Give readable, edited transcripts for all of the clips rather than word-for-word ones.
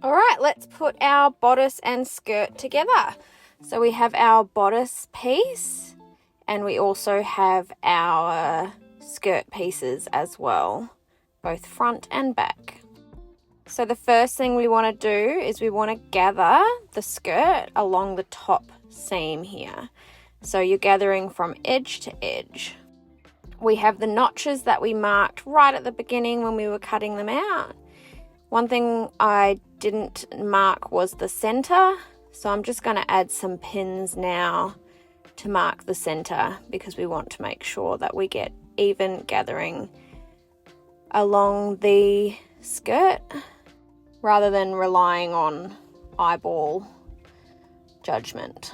All right, let's put our bodice and skirt together. So we have our bodice piece and we also have our skirt pieces as well, both front and back. So the first thing we want to do is we want to gather the skirt along the top seam here. So you're gathering from edge to edge. We have the notches that we marked right at the beginning when we were cutting them out. One thing I didn't mark was the center, so I'm just going to add some pins now to mark the center because we want to make sure that we get even gathering along the skirt rather than relying on eyeball judgment.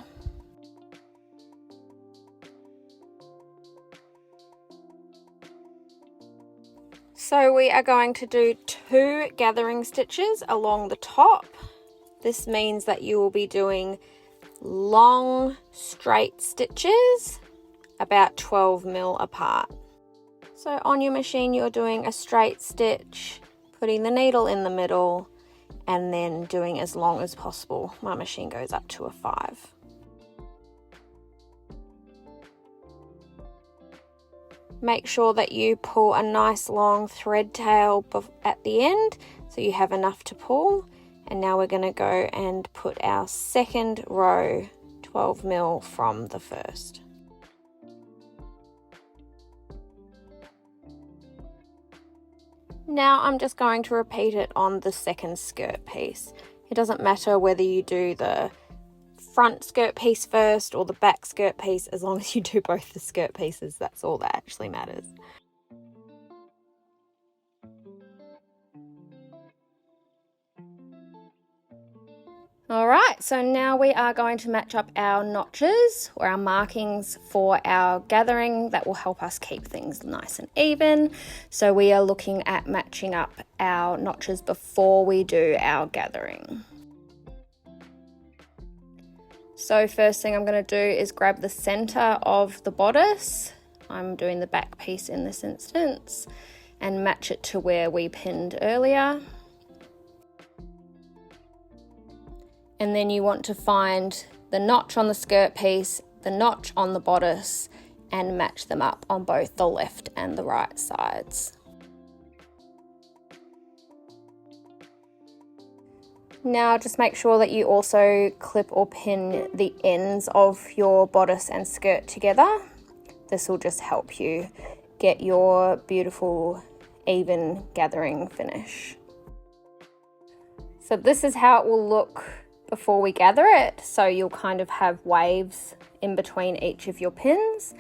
So we are going to do 2 gathering stitches along the top. This means that you will be doing long straight stitches about 12 mil apart. So on your machine you're doing a straight stitch, putting the needle in the middle and then doing as long as possible. My machine goes up to a 5. Make sure that you pull a nice long thread tail at the end so you have enough to pull. And now we're going to go and put our second row 12 mil from the first. Now I'm just going to repeat it on the second skirt piece. It doesn't matter whether you do the front skirt piece first or the back skirt piece, as long as you do both the skirt pieces, that's all that actually matters. Alright, so now we are going to match up our notches or our markings for our gathering. That will help us keep things nice and even. So we are looking at matching up our notches before we do our gathering. So first thing I'm going to do is grab the center of the bodice. I'm doing the back piece in this instance and match it to where we pinned earlier. And then you want to find the notch on the skirt piece, the notch on the bodice, and match them up on both the left and the right sides. Now just make sure that you also clip or pin the ends of your bodice and skirt together. This will just help you get your beautiful even gathering finish. So this is how it will look before we gather it. So you'll kind of have waves in between each of your pins.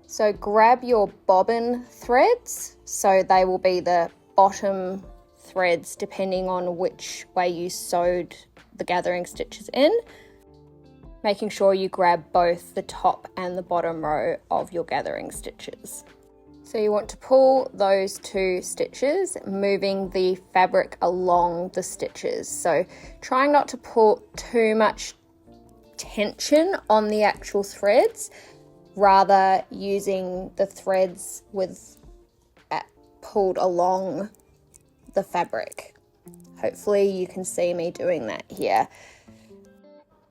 So grab your bobbin threads, so they will be the bottom threads depending on which way you sewed the gathering stitches in, making sure you grab both the top and the bottom row of your gathering stitches. So you want to pull those 2 stitches, moving the fabric along the stitches. So trying not to put too much tension on the actual threads, rather using the threads pulled along the fabric. Hopefully you can see me doing that here.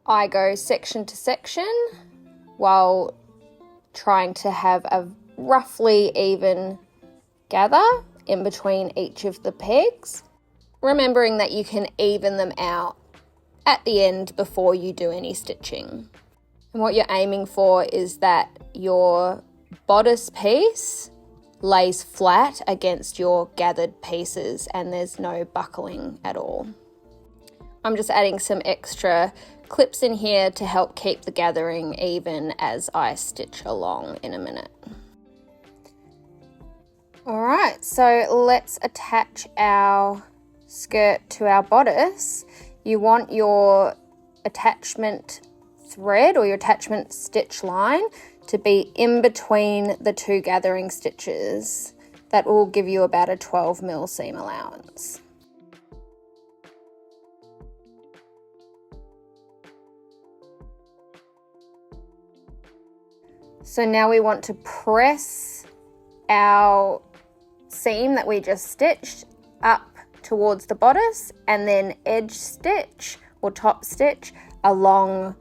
I go section to section while trying to have a roughly even gather in between each of the pegs, remembering that you can even them out at the end before you do any stitching. And what you're aiming for is that your bodice piece lays flat against your gathered pieces and there's no buckling at all. I'm just adding some extra clips in here to help keep the gathering even as I stitch along in a minute. Alright, so let's attach our skirt to our bodice. You want your attachment thread or your attachment stitch line to be in between the 2 gathering stitches. That will give you about a 12 mil seam allowance. So now we want to press our seam that we just stitched up towards the bodice, and then edge stitch or top stitch along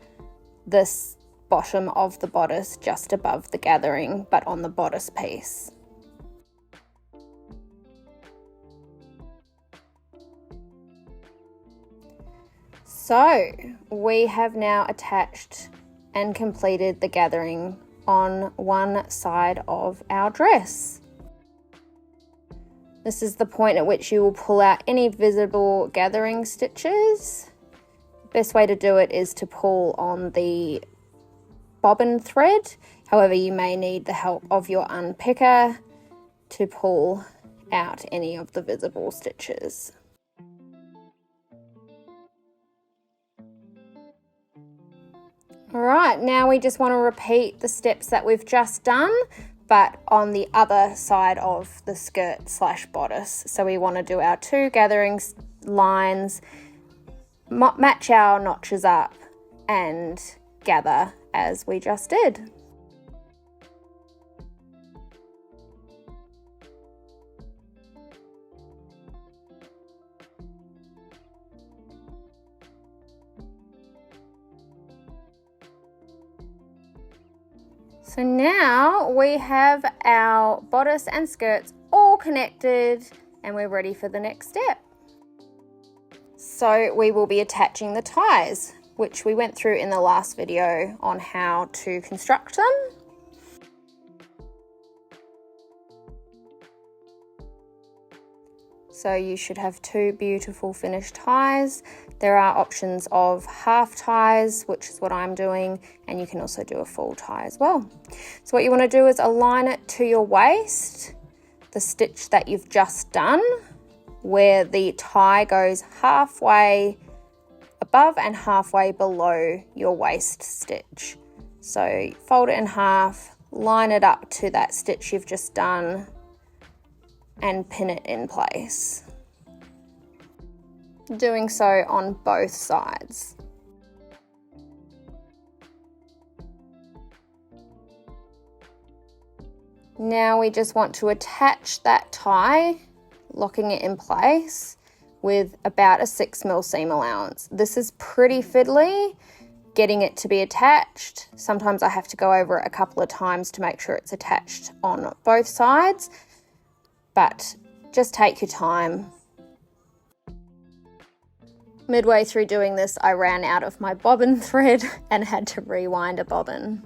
this bottom of the bodice just above the gathering, but on the bodice piece. So we have now attached and completed the gathering on one side of our dress. This is the point at which you will pull out any visible gathering stitches. Best way to do it is to pull on the bobbin thread. However, you may need the help of your unpicker to pull out any of the visible stitches. Alright, now we just want to repeat the steps that we've just done, but on the other side of the skirt / bodice. So we want to do our 2 gathering lines, match our notches up and gather as we just did. So now we have our bodice and skirts all connected and we're ready for the next step. So we will be attaching the ties, which we went through in the last video on how to construct them. So you should have 2 beautiful finished ties. There are options of half ties, which is what I'm doing, and you can also do a full tie as well. So what you want to do is align it to your waist, the stitch that you've just done, where the tie goes halfway above and halfway below your waist stitch. So fold it in half, line it up to that stitch you've just done, and pin it in place. Doing so on both sides. Now we just want to attach that tie, locking it in place with about a 6mm seam allowance. This is pretty fiddly, getting it to be attached. Sometimes I have to go over it a couple of times to make sure it's attached on both sides, but just take your time. Midway through doing this, I ran out of my bobbin thread and had to rewind a bobbin.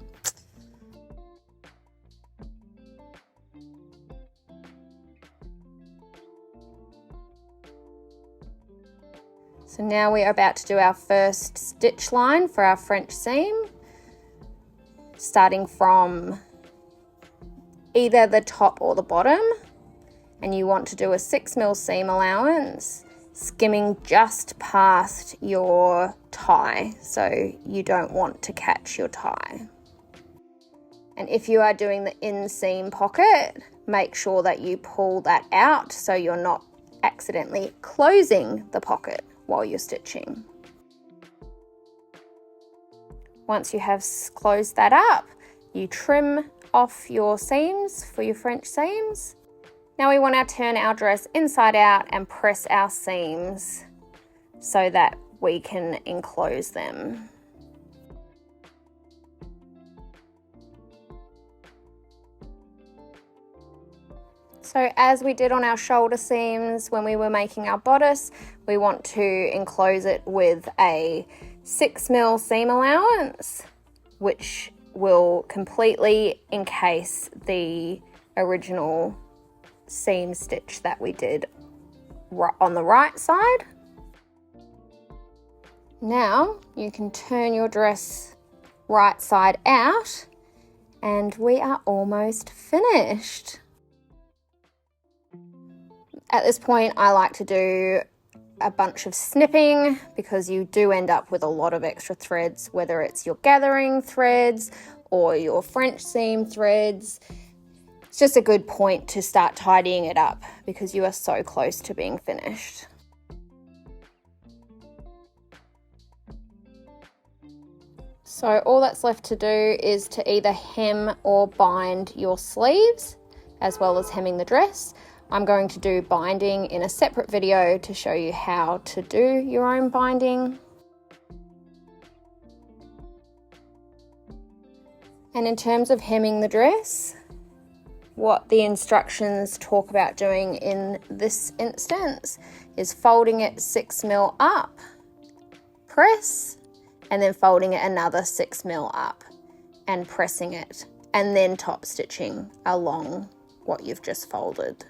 So now we are about to do our first stitch line for our French seam, starting from either the top or the bottom. And you want to do a 6mm seam allowance, skimming just past your tie, so you don't want to catch your tie. And if you are doing the inseam pocket, make sure that you pull that out so you're not accidentally closing the pocket while you're stitching. Once you have closed that up, you trim off your seams for your French seams. Now we want to turn our dress inside out and press our seams so that we can enclose them. So as we did on our shoulder seams when we were making our bodice, we want to enclose it with a 6mm seam allowance, which will completely encase the original seam stitch that we did on the right side. Now you can turn your dress right side out and we are almost finished. At this point, I like to do a bunch of snipping because you do end up with a lot of extra threads, whether it's your gathering threads or your French seam threads. It's just a good point to start tidying it up because you are so close to being finished. So all that's left to do is to either hem or bind your sleeves as well as hemming the dress. I'm going to do binding in a separate video to show you how to do your own binding. And in terms of hemming the dress, what the instructions talk about doing in this instance is folding it 6mm up, press, and then folding it another 6mm up and pressing it, and then top stitching along what you've just folded.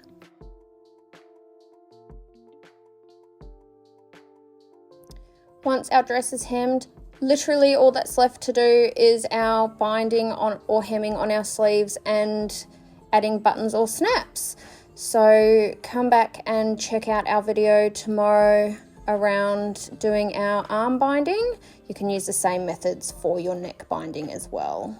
Once our dress is hemmed, literally all that's left to do is our binding on or hemming on our sleeves and adding buttons or snaps. So come back and check out our video tomorrow around doing our arm binding. You can use the same methods for your neck binding as well.